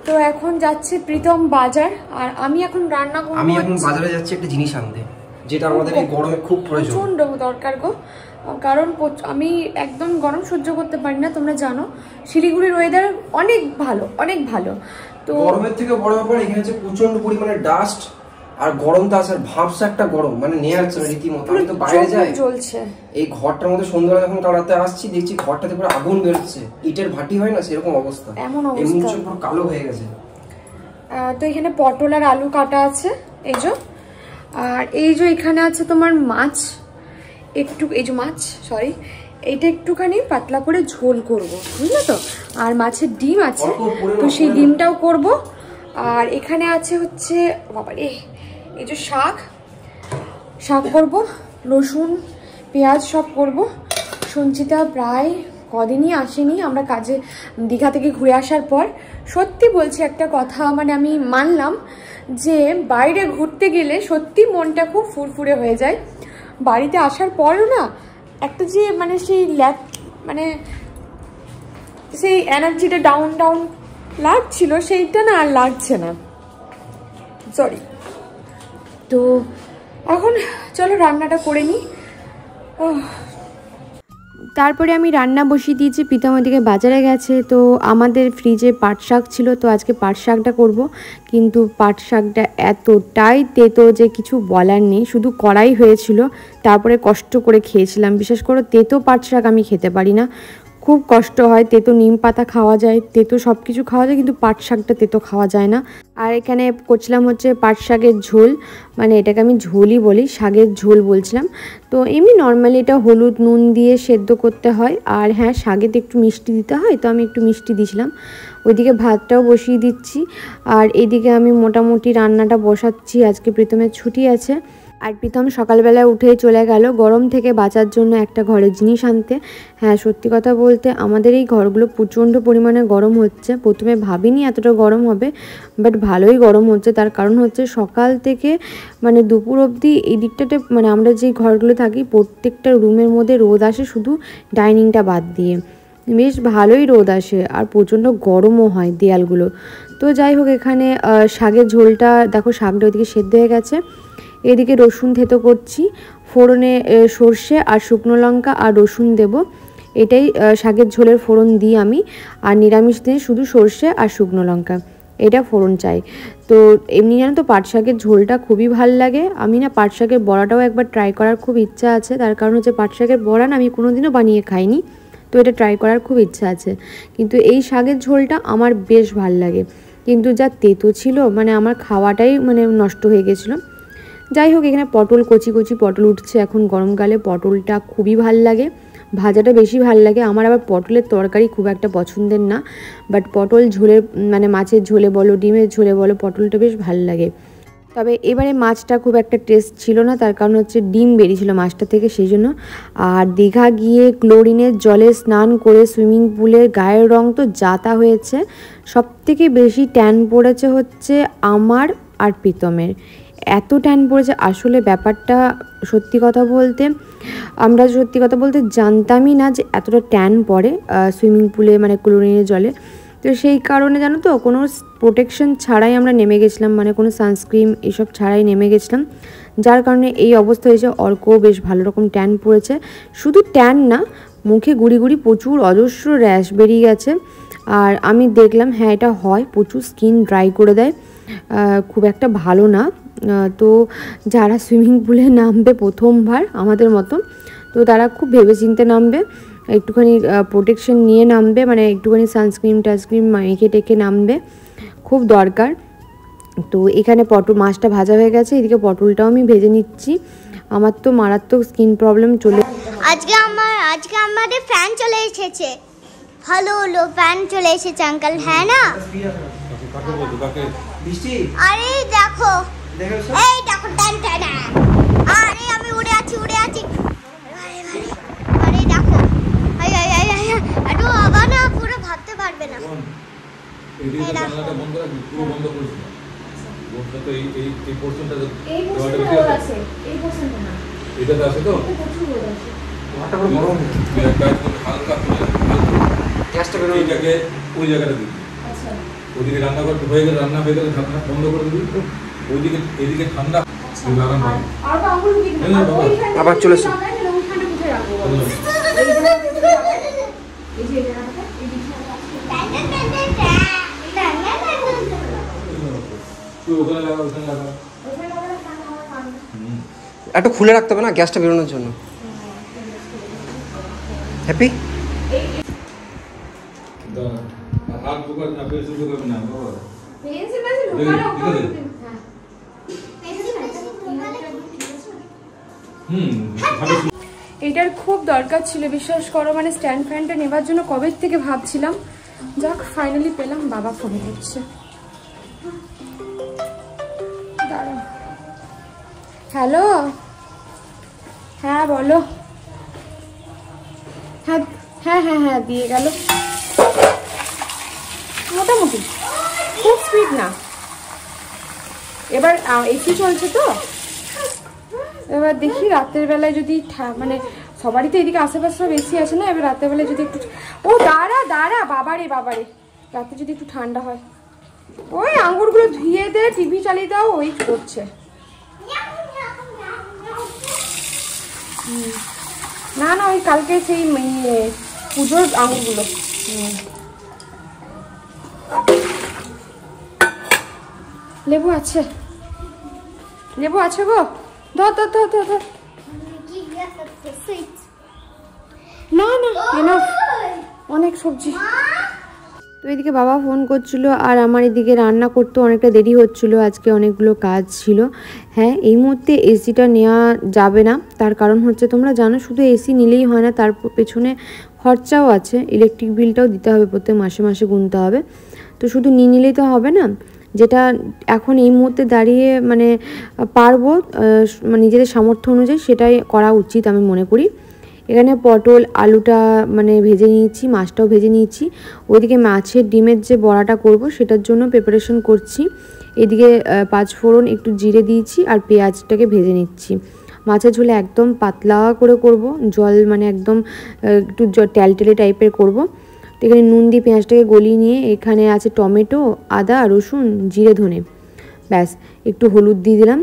তো এখন যাচ্ছে প্রীতম বাজার, আর আমি এখন রান্না করব। আমি এখন বাজারে যাচ্ছি একটা জিনিস আনতে, যেটা আমাদের এই গরমে খুব প্রয়োজন। প্রচন্ড দরকার গো, কারণ আমি একদম গরম সহ্য করতে পারি না। তোমরা জানো শিলিগুড়ির ওয়েদার অনেক ভালো, অনেক ভালো। তো গরমের থেকে বড় ব্যাপার এখানে হচ্ছে প্রচন্ড পরিমাণে ডাস্ট আর গরম তো আসার ভাবসা একটা গরম, মানে নেয়ার রীতিমতো। আমি তো বাইরে যাই, চলছে এই ঘরটার মধ্যে সন্ধ্যাবেলা যখন কাটাতে আসছি দেখছি ঘরটাতে পুরো আগুন বেরোচ্ছে, ইটের ভাটি হয় না সেরকম অবস্থা, এমন অবস্থা পুরো কালো হয়ে গেছে। তো এখানে পটল আর আলু কাটা আছে এই যে, আর এই যে এখানে আছে তোমার মাছ একটু, এই যে মাছ সরি, এইটা একটুখানি পাতলা করে ঝোল করব, বুঝলে তো। আর মাছের ডিম আছে, তো সেই ডিমটাও করব। আর এখানে আছে হচ্ছে বাবারে এই যে শাক করব, রসুন পেঁয়াজ সব করব। সঞ্চিতা প্রায় কদিনই আসেনি, আমরা কাজে দীঘা থেকে ঘুরে আসার পর। সত্যি বলছি একটা কথা, মানে আমি মানলাম যে বাইরে ঘুরতে গেলে সত্যি মনটা খুব ফুরফুরে হয়ে যায়। বাড়িতে আসার পরও না একটা যে মানে সেই মানে সেই এনার্জিটা ডাউন লাগছিল, সেইটা না আর লাগছে না, সরি। তো এখন চলো রান্নাটা করে নিই। তারপরে আমি রান্না বসিয়ে দিয়েছি, প্রীতম ওদিকে বাজারে গেছে। তো আমাদের ফ্রিজে পাট শাক ছিল, তো আজকে পাট শাকটা করব। কিন্তু পাট শাকটা এতটাই তেতো যে কিছু বলার নেই, শুধু কড়াই হয়েছিল, তারপরে কষ্ট করে খেয়েছিলাম। বিশেষ করে তেতো পাট শাক আমি খেতে পারি না, খুব কষ্ট হয়। তেতো নিম পাতা খাওয়া যায়, তেতো সব কিছু খাওয়া যায়, কিন্তু পাট শাকটা তেতো খাওয়া যায় না। আর এখানে করছিলাম হচ্ছে পাট শাকের ঝোল, মানে এটাকে আমি ঝোলই বলি, শাকের ঝোল বলছিলাম। তো এমনি নর্মালি এটা হলুদ নুন দিয়ে সেদ্ধ করতে হয়, আর হ্যাঁ শাকেতে একটু মিষ্টি দিতে হয়, তো আমি একটু মিষ্টি দিয়েছিলাম। ওইদিকে ভাতটাও বসিয়ে দিচ্ছি, আর এইদিকে আমি মোটামুটি রান্নাটা বসাচ্ছি। আজকে প্রীতমের ছুটি আছে, আর প্রীতম সকালবেলায় উঠেই চলে গেল গরম থেকে বাঁচার জন্য একটা ঘরের জিনিস আনতে। হ্যাঁ সত্যি কথা বলতে আমাদের এই ঘরগুলো প্রচণ্ড পরিমাণে গরম হচ্ছে। প্রথমে ভাবিনি এতটা গরম হবে, বাট ভালোই গরম হচ্ছে। তার কারণ হচ্ছে সকাল থেকে মানে দুপুর অবধি এই দিকটাতে, মানে আমরা যে ঘরগুলো থাকি প্রত্যেকটা রুমের মধ্যে রোদ আসে, শুধু ডাইনিংটা বাদ দিয়ে বেশ ভালোই রোদ আসে, আর প্রচণ্ড গরমও হয় দেয়ালগুলো। তো যাই হোক, এখানে শাকের ঝোলটা দেখো, শাকটা ওইদিকে সেদ্ধ হয়ে গেছে। এদিকে রসুন থেতো করছি, ফোড়নে সর্ষে আর শুকনো লঙ্কা আর রসুন দেব, এটাই শাকের ঝোলের ফোড়ন দিই আমি। আর নিরামিষ দিনে শুধু সর্ষে আর শুকনো লঙ্কা, এটা ফোড়ন চাই। তো এমনি জানো তো পাট শাকের ঝোলটা খুবই ভাল লাগে। আমি না পাট শাকের বড়াটাও একবার ট্রাই করার খুব ইচ্ছা আছে, তার কারণ হচ্ছে পাট শাকের বড়া না আমি কোনোদিনও বানিয়ে খাইনি, তো এটা ট্রাই করার খুব ইচ্ছা আছে। কিন্তু এই শাকের ঝোলটা আমার বেশ ভাল লাগে, কিন্তু যা তেতো ছিল মানে আমার খাওয়াটাই মানে নষ্ট হয়ে গেছিলো। যাই হোক, এখানে পটল কচি পটল উঠছে এখন গরমকালে, পটলটা খুবই ভাল লাগে, ভাজাটা বেশি ভাল লাগে আমার। আবার পটলের তরকারি খুব একটা পছন্দের না, বাট পটল ঝোলের মানে মাছের ঝোলে বলো ডিমের ঝোলে বলো পটলটা বেশ ভাল লাগে। তবে এবারে মাছটা খুব একটা টেস্ট ছিল না, তার কারণ হচ্ছে ডিম বেরিয়েছিল মাছটা থেকে, সেই জন্য। আর দীঘা গিয়ে ক্লোরিনের জলে স্নান করে সুইমিং পুলের গায়ের রং তো যাতা হয়েছে। সবথেকে বেশি ট্যান পড়েছে হচ্ছে আমার আর প্রীতমের, এত ট্যান পড়েছে। আসলে ব্যাপারটা সত্যি কথা বলতে আমরা জানতামই না যে এতটা ট্যান পড়ে সুইমিং পুলে, মানে ক্লোরিনের জলে। তো সেই কারণে জানো তো কোনো প্রোটেকশন ছাড়াই আমরা নেমে গেছিলাম, মানে কোনো সানস্ক্রিন এসব ছাড়াই নেমে গেছিলাম, যার কারণে এই অবস্থা হয়েছে। অর্কও বেশ ভালো রকম ট্যান পড়েছে, শুধু ট্যান না, মুখে গুড়ি প্রচুর অজস্র র্যাশ বেরিয়ে গেছে। আর আমি দেখলাম হ্যাঁ এটা হয়, প্রচুর স্কিন ড্রাই করে দেয়, খুব একটা ভালো না। তো যারা সুইমিং পুলে নামবে প্রথমবার আমাদের মতো, তো তারা খুব ভেবেচিন্তে নামবে, একটুখানি প্রোটেকশন নিয়ে নামবে, মানে একটুখানি সানস্ক্রিন টানস্ক্রিন মেখে টেকে নামবে, খুব দরকার। তো এখানে মাছটা ভাজা হয়ে গেছে, এদিকে পটলটাও আমি ভেজে নিচ্ছি। আমার তো মারাত্মক স্কিন প্রবলেম চলে, আজকে আমাদের ফ্যান চলে এসেছে, ভালো হলো ফ্যান চলে এসেছে আঙ্কেল, হ্যাঁ না? আরে দেখো, এই দেখো টান টান, আরে আমি উড়ে আছি, আরে দেখো, একটু আবার না পুরো ভাবতে পারবে না। এই জানলাটা বন্ধ রাখবি, পুরো বন্ধ করিস না, বন্ধ তো এই পোরশনটা, এই পোরশনটা আছে, এই পোরশনটা না, এটাতে আছে তো প্রচুর রোদ আছে, ওটা পুরো গরম, হালকা করে গ্যাসটা বেরোনো এইটাকে ওই জায়গাটা দিবি। আচ্ছা ওদিকে রান্না করতে হয়ে গেলে রান্না হয়ে গেলে ঢাকনা বন্ধ করে দিবি, ওইদিকে এদিকে ঠান্ডা আরাম হবে। আর তো আঙুল দিবি না, আর ওইখানে আবার চলে এসো। ওইখানে কোথায় রাখবো বলো? এই যে এটা রাখো, এই তুই ওখানে লাগা, ওখানে লাগা। একটু খুলে রাখতে হবে না গ্যাসটা বেরোনোর জন্য। হ্যাপি? হাত ঢোকার না, পেছন ঢোকাবে না বাবা। পেন্সিল পেন্সিল ঢোকানো ঠিক আছে। এটার খুব দরকার ছিল বিশ্বাস করো, মানে স্ট্যান্ড ফ্যানটা নেবার জন্য কবে থেকে ভাবছিলাম, যাক ফাইনালি পেলাম। বাবা ফোন করছে, দাঁড়াও। হ্যালো, হ্যাঁ বলো। হ্যাঁ হ্যাঁ হ্যাঁ হ্যাঁ দিয়ে গেল, মোটামুটি খুব স্পিড না। এবার এসি চলছে তো, এবার দেখি রাতের বেলায় যদি মানে সবারই তো এদিকে আশেপাশে সব এসি আছে না, এবার রাতের বেলায় যদি একটু, ও দাঁড়া দাঁড়া, বাবারে বাবারে, রাতে যদি একটু ঠান্ডা হয়। ওই আঙ্গুরগুলো ধুয়ে দে, টিভি চালিয়ে দাও, ওই করছে। না না, ওই কালকে সেই পুজোর আঙ্গুরগুলো। লেবু আছে, লেবু আছে গো, ধর ধর ধর ধর ধর। না না এনাফ, অনেক সবজি। তো এদিকে বাবা ফোন করছিল আর আমার এদিকে রান্না করতে অনেকটা দেরি হচ্ছিল, আজকে অনেকগুলো কাজ ছিল। হ্যাঁ, এই মুহূর্তে এসিটা নেওয়া যাবে না, তার কারণ হচ্ছে তোমরা জানো শুধু এসি নিলেই হয় না, তার পেছনে খরচাও আছে, ইলেকট্রিক বিলটাও দিতে হবে, প্রত্যেক মাসে মাসে গুনতে হবে। তো শুধু নিয়ে নিলেই তো হবে না, যেটা এখন এই মুহূর্তে দাঁড়িয়ে মানে পারবো নিজেদের সামর্থ্য অনুযায়ী সেটাই করা উচিত আমি মনে করি। এখানে পটল আলুটা মানে ভেজে নিয়েছি, মাছটাও ভেজে নিয়েছি। ওইদিকে মাছের ডিমের যে বড়াটা করব সেটার জন্য প্রিপারেশন করছি। এদিকে 5 ফোড়ন একটু জিরে দিয়েছি আর পেঁয়াজটাকে ভেজে নিচ্ছি। মাছের ঝোলে একদম পাতলা করে করব, জল মানে একদম একটু টেলটেলে টাইপের করব। তো এখানে নুন দিয়ে পেঁয়াজটাকে গলিয়ে নিয়ে এখানে আছে টমেটো, আদা, রসুন, জিরে, ধনে, ব্যাস একটু হলুদ দিয়ে দিলাম।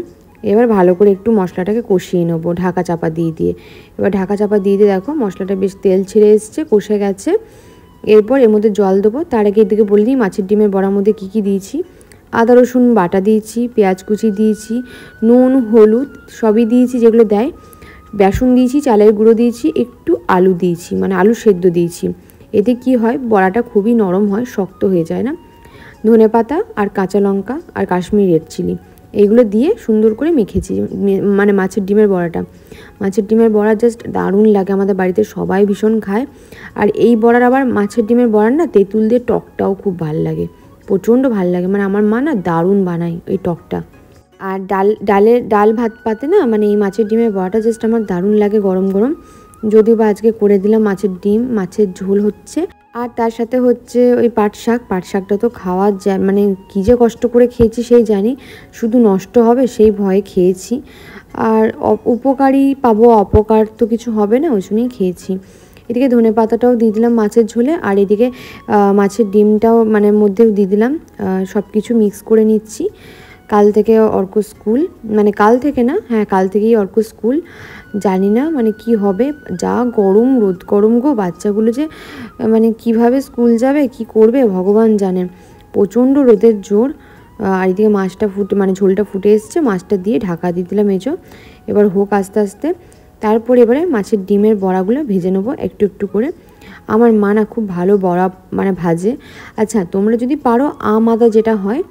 এবার ভালো করে একটু মশলাটাকে কষিয়ে নেবো ঢাকা চাপা দিয়ে দিয়ে। এবার ঢাকা চাপা দিয়ে দিয়ে দেখো মশলাটা বেশ তেল ছেড়ে এসছে, কষে গেছে। এরপর এর মধ্যে জল দেবো, তার আগে এদিকে বলে দিই মাছের ডিমের বড়ার মধ্যে কী কী দিয়েছি। আদা রসুন বাটা দিয়েছি, পেঁয়াজ কুচি দিয়েছি, নুন হলুদ সবই দিয়েছি যেগুলো দেয়, বেসন দিয়েছি, চালের গুঁড়ো দিয়েছি, একটু আলু দিয়েছি মানে আলু সেদ্ধ দিয়েছি। এতে কি হয় বড়াটা খুবই নরম হয়, শক্ত হয়ে যায় না। ধনেপাতা আর কাঁচা লঙ্কা আর কাশ্মীরি রেড চিলি এইগুলো দিয়ে সুন্দর করে মেখেছি মানে মাছের ডিমের বড়াটা। মাছের ডিমের বড়া জাস্ট দারুণ লাগে, আমাদের বাড়িতে সবাই ভীষণ খায়। আর এই বড়ার আবার মাছের ডিমের বড়ার না তেঁতুল দিয়ে টকটাও খুব ভাল লাগে, প্রচণ্ড ভাল লাগে, মানে আমার মা না দারুণ বানায় ওই টকটা। আর ডাল ভাত পাতে না মানে এই মাছের ডিমের বড়াটা জাস্ট আমার দারুণ লাগে গরম গরম। যদিও বা আজকে করে দিলাম মাছের ডিম, মাছের ঝোল হচ্ছে, আর তার সাথে হচ্ছে ওই পাট শাকটা তো খাওয়া যায়, মানে কী যে কষ্ট করে খেয়েছি সেই জানি, শুধু নষ্ট হবে সেই ভয়ে খেয়েছি। আর উপকারী পাবো, অপকার তো কিছু হবে না, ওই জন্যই খেয়েছি। এদিকে ধনে পাতাটাও দিয়ে দিলাম মাছের ঝোলে, আর এদিকে মাছের ডিমটাও মানে মধ্যেও দিয়ে দিলাম, সব কিছু মিক্স করে নিচ্ছি। কাল থেকে অর্ক স্কুল, মানে কাল থেকে না, হ্যাঁ কাল থেকেই অর্ক স্কুল। জানি না মানে কি হবে, যা গরম, রোদ গরম গো, বাচ্চাগুলো যে মানে কিভাবে স্কুল যাবে কি করবে ভগবান জানে, প্রচণ্ড রোদের জোর। আর এদিকে মাছটা মানে ঝোলটা ফুটে এসছে, মাছটা দিয়ে ঢাকা দিয়ে দিলাম এজো। এবার হোক আস্তে আস্তে, তারপরে এবারে মাছের ডিমের বড়াগুলো ভেজে নেবো একটু একটু করে। আমার মা না খুব ভালো বড়া মানে ভাজে। আচ্ছা তোমরা যদি পারো আম আদা যেটা হয়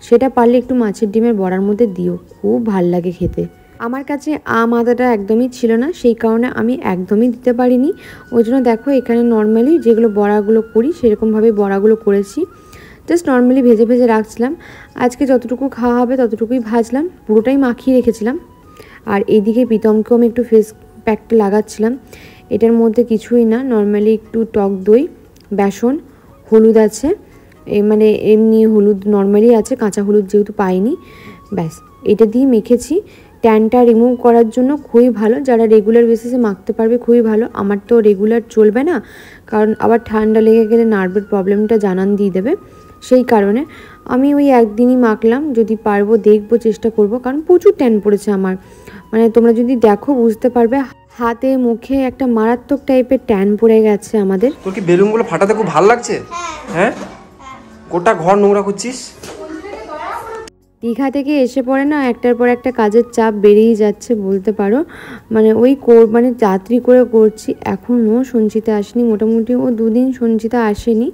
সেটা পারলে একটু মাছের ডিমের বড়ার মধ্যে দিও, খুব ভাল লাগে খেতে। আমার কাছে আম আদাটা একদমই ছিল না, সেই কারণে আমি একদমই দিতে পারিনি। ওই জন্য দেখো এখানে নর্মালি যেগুলো বড়াগুলো করি সেরকমভাবে বড়াগুলো করেছি, জাস্ট নর্মালি ভেজে ভেজে রাখছিলাম। আজকে যতটুকু খাওয়া হবে ততটুকুই ভাজলাম, পুরোটাই মাখিয়ে রেখেছিলাম। আর এইদিকে প্রীতমকেও আমি একটু ফেস প্যাকটা লাগাচ্ছিলাম। এটার মধ্যে কিছুই না, নর্মালি একটু টক দই, বেসন, হলুদ আছে, মানে এমনি হলুদ নর্মালি আছে, কাঁচা হলুদ যেহেতু পাইনি, ব্যাস এটা দিয়ে মেখেছি। ট্যানটা রিমুভ করার জন্য খুবই ভালো, যারা রেগুলার বেসিসে মাখতে পারবে খুবই ভালো। আমার তো রেগুলার চলবে না, কারণ আবার ঠান্ডা লেগে গেলে নার্ভের প্রবলেমটা জানান দিয়ে দেবে, সেই কারণে আমি ওই একদিনই মাখলাম। যদি পারবো দেখবো, চেষ্টা করব, কারণ প্রচুর ট্যান পড়েছে আমার। মানে তোমরা যদি দেখো বুঝতে পারবে, হাতে মুখে একটা মারাত্মক টাইপের ট্যান পড়ে গেছে আমাদের। তোর কি বেলুনগুলো ফাটাতে খুব ভালো লাগছে? হ্যাঁ, গোটা ঘর নোংরা করছিস। দীঘা থেকে এসে পড়ে না একটার পর একটা কাজের চাপ বেড়েই যাচ্ছে বলতে পারো। মানে মানে যাত্রী করে করছি। এখনও সঞ্চিতা আসেনি, মোটামুটি ও 2 দিন সঞ্চিতা আসেনি,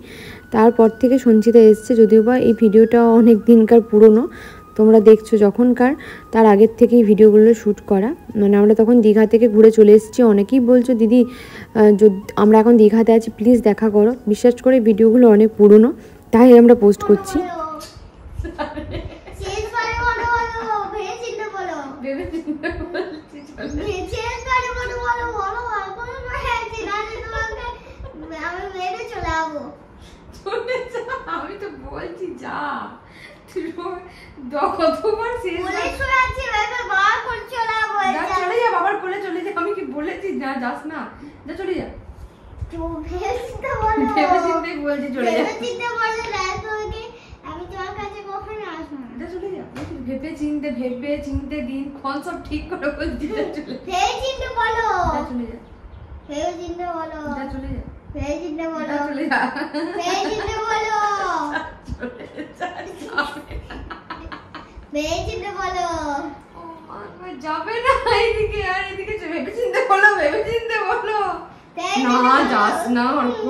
তারপর থেকে সঞ্চিতা এসছে। যদিও বা এই ভিডিওটা অনেক দিনকার পুরনো, তোমরা দেখছো যখনকার, তার আগের থেকেই ভিডিওগুলো শ্যুট করা। মানে আমরা তখন দীঘা থেকে ঘুরে চলে এসেছি। অনেকেই বলছো দিদি আমরা এখন দীঘাতে আছি, প্লিজ দেখা করো। বিশ্বাস করে ভিডিওগুলো অনেক পুরনো, তাই আমরা পোস্ট করছি। আমি তো বলছি যা, কতবার চলে যা, বাবার কোলে চলে যা। আমি কি বলেছি না যাস না, যা চলে যা। ভেবে চিন্তে বলছি চলে যা, ভেবে চিনতে দিন ক্ষণ সব ঠিক করে বলছি চলে যা, চলে যা। যাবে না এদিকে, আর এদিকে ভেবে চিনতে বলো, না যাস না অল্প।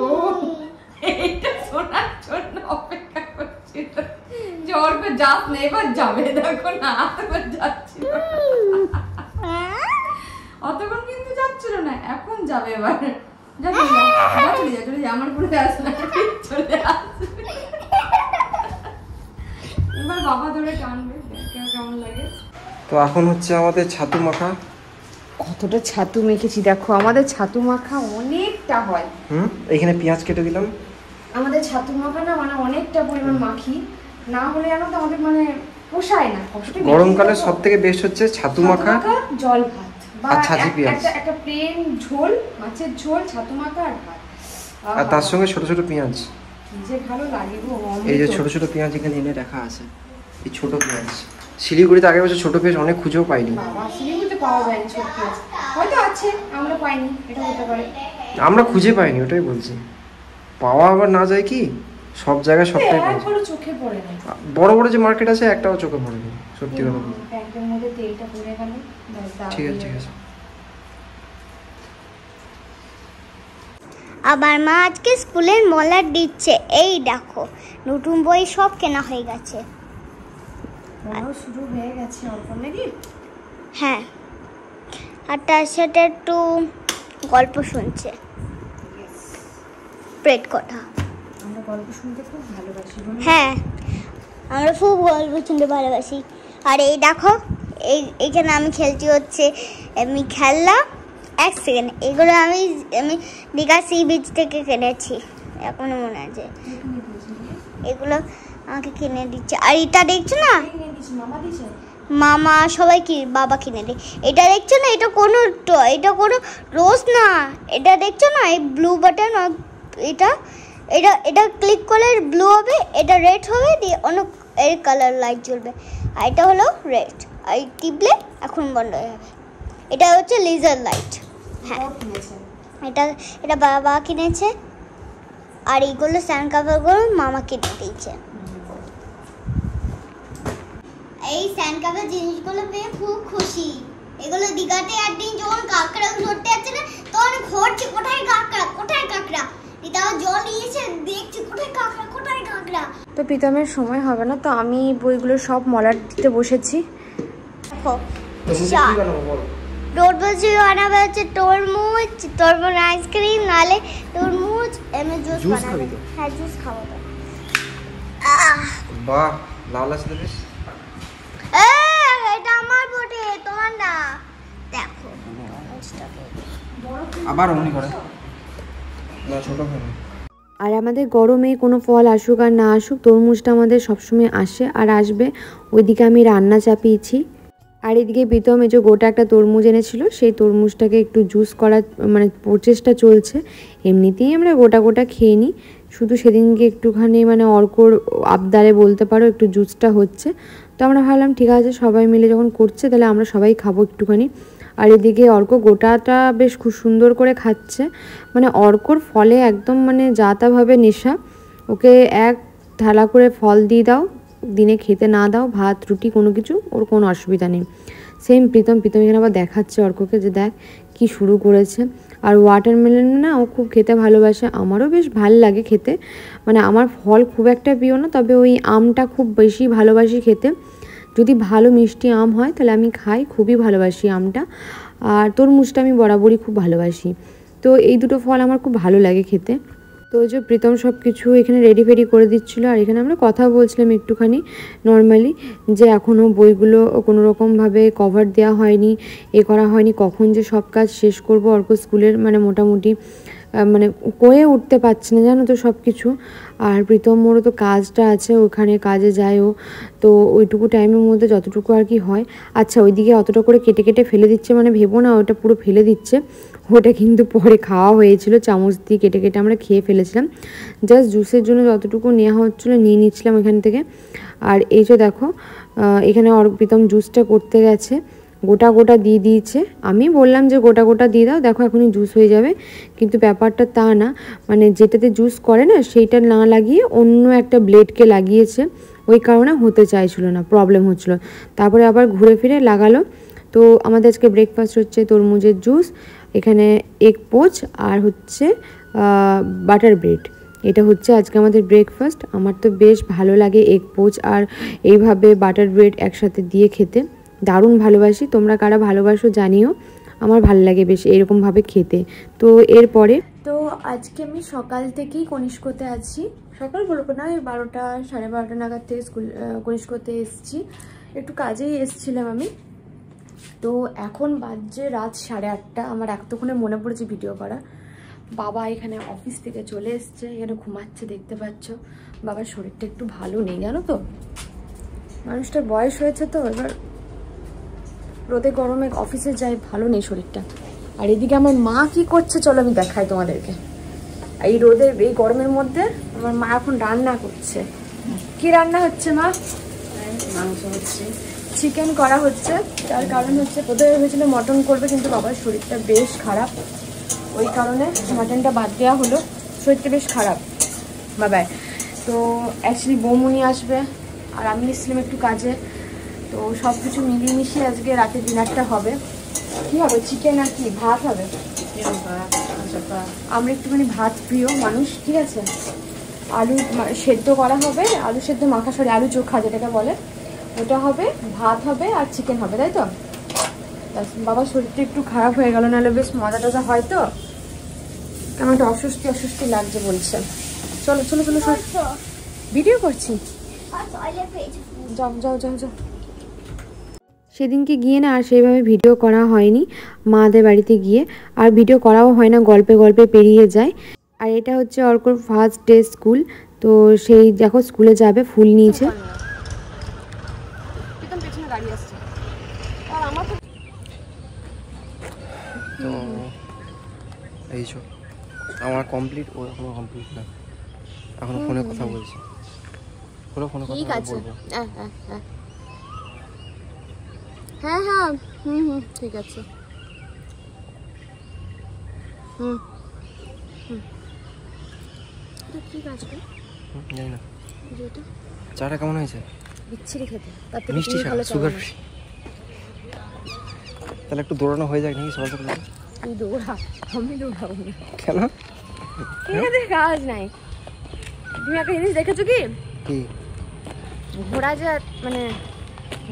এটা শোনার জন্য অপেক্ষা করছিল যে অল্প যাস না, এবার যাবে। দেখো না এবার যাচ্ছিল, অতক্ষণ কিন্তু যাচ্ছিল না, এখন যাবে এবার। চলে যা, আমার পুরো আস না, চলে আসবে। এবার বাবা ধরে টানবে, কেমন লাগে। তো এখন হচ্ছে আমাদের ছাতু মাখা। কতটা ছাতু মেখেছি দেখো, আমাদের ছাতু মাখা অনেকটা হয়। এখানে পেঁয়াজ কেটে দিলাম। আমাদের ছাতু মাখা না মানে অনেকটা পরিমাণ মাখি, না হলে জানো তো আমাদের মানে পোষায় না। গরমকালে সব থেকে বেস্ট হচ্ছে ছাতু মাখা, জল ভাত বা একটা প্লেন ঝোল, মাছের ঝোল, ছাতু মাখা আর ভাত, আর তার সঙ্গে ছোট ছোট পেঁয়াজ। যে ভালো লাগে গো। এই যে ছোট ছোট পেঁয়াজ এখানে এনে রাখা আছে, এই ছোট পেঁয়াজ। শিলিগুড়িতে আগের বছর ছোট পেঁয়াজ অনেক খুঁজেও পাইনি। বাবা শিলিগুড়িতে পাওয়া যায়নি ছোট পেঁয়াজ, হয়তো আছে আমরা পাইনি, এটা হতে পারে। আমরা খুঁজে পাইনি, ওটাই বলছি। পাওয়া আবার না যায় কি, সব জায়গায় সবটাই পাওয়া যায়। চোখে পড়ে না, বড় বড় যে মার্কেট আছে একটাও চোখে পড়ে না, সত্যি কথা বলছি। ব্যাগের মধ্যে তেলটা পড়ে গেল। ঠিক আছে, ঠিক আছে। আবার মা আজকে স্কুলের মলার দিচ্ছে। এই দেখো নতুন বই সব কেনা হয়ে গেছে। শুরু হয়ে গেছে অল্প নাকি? হ্যাঁ, আর তার সাথে একটু গল্প শুনছে, প্রেট কথা। আমরা গল্প শুনতে খুব ভালোবাসি। হ্যাঁ, আমরা খুব গল্প শুনতে ভালোবাসি। আর এই দেখো এইখানে আমি খেলছি হচ্ছে এমনি খেলনা। 1 সেকেন্ড, এগুলো আমি দীঘা সি বিচ থেকে কিনেছি, এখনো মনে আছে। এগুলো আমাকে কিনে দিচ্ছে। আর এটা দেখছো না, মামা সবাই বাবা কিনে দেয়। এটা দেখছো না, এটা কোনো রোজ না, এটা দেখছো না এই ব্লু বাটন, এটা ক্লিক করলে ব্লু হবে, এটা রেড হবে, দিয়ে অন্য এর কালার লাইট জ্বলবে। আর এটা হলো রেড, আর টিপলে এখন বন্ধ হয়ে যাবে। এটা হচ্ছে লেজার লাইট। হ্যাঁ, এটা বাবা কিনেছে। আর এইগুলো স্যান্ড কাভারগুলো মামা কিনে দিয়েছে। এই স্যান্ড কাভার জিনিসগুলো পেয়ে খুব খুশি। এগুলো দীঘাতে একদিন যখন কাঁকড়া ধরতে যাচ্ছে না, তখন ঘুরছে কোথায় কাঁকড়া, এটাও জল নিয়েছে, দেখছি কোথায় কাঁকড়া। তো প্রীতমের সময় হবে না, তো আমি বইগুলো সব মলার দিতে বসেছি। রোডবাজি বানাবে হচ্ছে তরমুজ আইসক্রিম, নালে তরমুজ এমনি জুস বানাবে। হ্যাঁ, জুস খাবো। বাহ, লাল আছে বেশ। এটা আমার বটে, তোমার না। দেখো আবার অমনি করে না, ছোট হবে। আর আমাদের গরমে কোনো ফল আসুক আর না আসুক, তরমুজটা আমাদের সবসময় আসে আর আসবে। ওইদিকে আমি রান্না চাপিয়েছি। আর এদিকে প্রীতম এই যে গোটা একটা তরমুজ এনেছিল, সেই তরমুজটাকে একটু জুস করার মানে প্রচেষ্টা চলছে। এমনিতেই আমরা গোটা গোটা খেয়ে নিই, শুধু সেদিনকে একটুখানি মানে অর্কর আবদারে বলতে পারো একটু জুসটা হচ্ছে। তো আমরা ভাবলাম ঠিক আছে, সবাই মিলে যখন করছে তাহলে আমরা সবাই খাবো একটুখানি। আর এদিকে অর্ক গোটাটা বেশ খুব সুন্দর করে খাচ্ছে, মানে অর্কর ফলে একদম মানে যা তাভাবে নেশা। ওকে এক থালা করে ফল দিয়ে দাও, দিনে খেতে না দাও, ভাত রুটি কোনো কিছু, ওর কোনো অসুবিধা নেই। সেম প্রীতম এখানে আবার দেখাচ্ছে অর্ককে যে দেখ কি শুরু করেছে। আর ওয়াটারমেলন না ও খুব খেতে ভালোবাসে, আমারও বেশ ভাল লাগে খেতে। মানে আমার ফল খুব একটা প্রিয় না, তবে ওই আমটা খুব বেশি ভালোবাসি খেতে। যদি ভালো মিষ্টি আম হয় তাহলে আমি খাই, খুবই ভালোবাসি আমটা। আর তরমুজটা আমি বরাবরই খুব ভালোবাসি। তো এই দুটো ফল আমার খুব ভালো লাগে খেতে। তো ওই যে প্রীতম সব কিছু এখানে রেডি ফেডি করে দিচ্ছিলো। আর এখানে আমরা কথা বলছিলাম একটুখানি নর্মালি, যে এখনও বইগুলো কোনো রকমভাবে কভার দেওয়া হয়নি, এ করা হয়নি, কখন যে সব কাজ শেষ করব। অর্ক স্কুলের মানে মোটামুটি মানে করে উঠতে পারছে না জানো তো সব কিছু। আর প্রীতম ওরও তো কাজটা আছে, ওখানে কাজে যায় ও, তো ওইটুকু টাইমের মধ্যে যতটুকু আর কি হয়। আচ্ছা ওইদিকে অতটা করে কেটে কেটে ফেলে দিচ্ছে, মানে ভেবো না ওটা পুরো ফেলে দিচ্ছে, ওটা কিন্তু পরে খাওয়া হয়েছিল, চামচ দিয়ে কেটে কেটে আমরা খেয়ে ফেলেছিলাম। জাস্ট জুসের জন্য যতটুকু নেওয়া হচ্ছিলো নিয়ে নিচ্ছিলাম এখান থেকে। আর এই যে দেখো এখানে প্রীতম জুসটা করতে গেছে, গোটা গোটা দিয়ে দিয়েছে। আমি বললাম যে গোটা গোটা দিয়ে দাও, দেখো এখনই জুস হয়ে যাবে, কিন্তু ব্যাপারটা তা না, মানে যেটাতে জুস করে না সেইটা না লাগিয়ে অন্য একটা ব্লেডকে লাগিয়েছে, ওই কারণে হতে চাইছিল না, প্রবলেম হচ্ছিলো। তারপরে আবার ঘুরে ফিরে লাগালো। তো আমাদের আজকে ব্রেকফাস্ট হচ্ছে তরমুজের জুস, এখানে এগ পোচ আর হচ্ছে বাটার ব্রেড। এটা হচ্ছে আজকে আমাদের ব্রেকফাস্ট। আমার তো বেশ ভালো লাগে এগ পোচ আর এইভাবে বাটার ব্রেড একসাথে দিয়ে খেতে, দারুণ ভালোবাসি। তোমরা কারা ভালোবাসো জানিও, আমার ভালো লাগে বেশ এরকমভাবে খেতে। তো এরপরে তো আজকে আমি সকাল থেকেই কনিষ্কতে আছি, সকাল বলবো না, 12টা 12:30 নাগাদ থেকে কনিষ্কতে এসেছি, একটু কাজেই এসেছিলাম আমি। তো এখন বাজছে রাত 8:30। আমার এতক্ষণে মনে পড়েছে ভিডিও করা। বাবা এখানে অফিস থেকে চলে এসছে, এখানে ঘুমাচ্ছে দেখতে পাচ্ছ। বাবার শরীরটা একটু ভালো নেই জানো তো, মানুষটার বয়স হয়েছে তো, এবার রোদে গরমে অফিসে যায়, ভালো নেই শরীরটা। আর এদিকে আমার মা কি করছে চলো আমি দেখাই তোমাদেরকে। এই রোদের এই গরমের মধ্যে আমার মা এখন রান্না করছে। কি রান্না হচ্ছে মা? মাংস হচ্ছে, চিকেন করা হচ্ছে। তার কারণ হচ্ছে প্রথমে ভেবেছিল মটন করবে, কিন্তু বাবার শরীরটা বেশ খারাপ, ওই কারণে মাটনটা বাদ দেওয়া হলো। শরীরটা বেশ খারাপ বাবাই। তো অ্যাকচুয়ালি বৌমনি আসবে আর আমি এসেছিলাম একটু কাজে, তো সব কিছু মিলিয়ে মিশিয়ে আজকে রাতে ডিনারটা হবে। কি হবে, চিকেন আর কি ভাত হবে? আমরা একটুখানি ভাত প্রিয় মানুষ, ঠিক আছে। আলু সেদ্ধ করা হবে, আলু সেদ্ধ মাখা, সরি আলু চোখা যেটাকে বলে, ওটা হবে, ভাত হবে আর চিকেন হবে, তাই তো। বাবার শরীরটা একটু খারাপ হয়ে গেল, নাহলে বেশ মজা টজা হয় তো। কেমন একটা অস্বস্তি অস্বস্তি লাগছে বলছে। চলো চলো চলো ভিডিও করছি, যাও যাও যাও যাও। সেদিনকে গিয়ে না আর সেইভাবে ভিডিও করা হয়নি মাদের বাড়িতে গিয়ে, আর ভিডিও করাও হয় না, গল্পে গল্পে পেরিয়ে যায়। আর এটা হচ্ছে অর্কর ফার্স্ট ডে স্কুল, তো সেই দেখো স্কুলে যাবে, ফুল নিয়েছে। তো এই আমার কমপ্লিট, ও এখনো কমপ্লিট না, এখনো ফোনে কথা বলছি, ফোনে কথা ঠিক আছে, বলবো। হ্যাঁ হ্যাঁ ঠিক আছে। ঠিক আছে, জানি না চাটা কেমন হয়েছে, বিচ্ছিরি খেতে, মিষ্টি চা, সুগার ফ্রি। তাহলে একটু দৌড়ানো হয়ে যায় নাকি সকাল সকাল? তুই দৌড়া, আমি দৌড়াবো না কেন? এদের কাজ নাই। তুমি একটা জিনিস দেখেছো কি, ঘোড়া যে মানে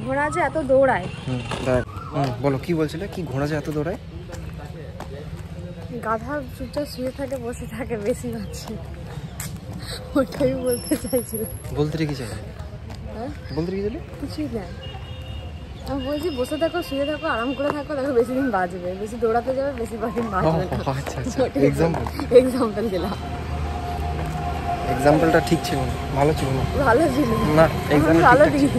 ঘোড়া যে এত দৌড়ায়। বলো কি বলছিলে, কি ঘোড়া যে এত দৌড়ায়? গাধা চুপচাপ শুয়ে থাকে, বসে থাকে, বেশি পাচ্ছে, ওটাই বলতে চাইছিলাম। বলতে কি চাই? হ্যাঁ বলতে কি চাইলে? কিছুই না, আমি বলছি বসে থাকো, শুয়ে থাকো, আরাম করে থাকো, দেখো বেশি দিন বাঁচবে, বেশি দৌড়াতে যাবে, বেশি দিন বাঁচবে না। আচ্ছা আচ্ছা, এক্সাম্পল দিলাম। এক্সাম্পলটা ঠিক ছিল না, ভালো ছিল না। ভালো ছিল না, এক্সাম্পল ভালো দিই।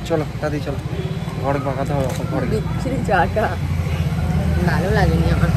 চলো দাদি চলো। ঘর পাকাতে হবে, ঘর বিচ্ছিরি চাটা ভালো লাগেনি আমার।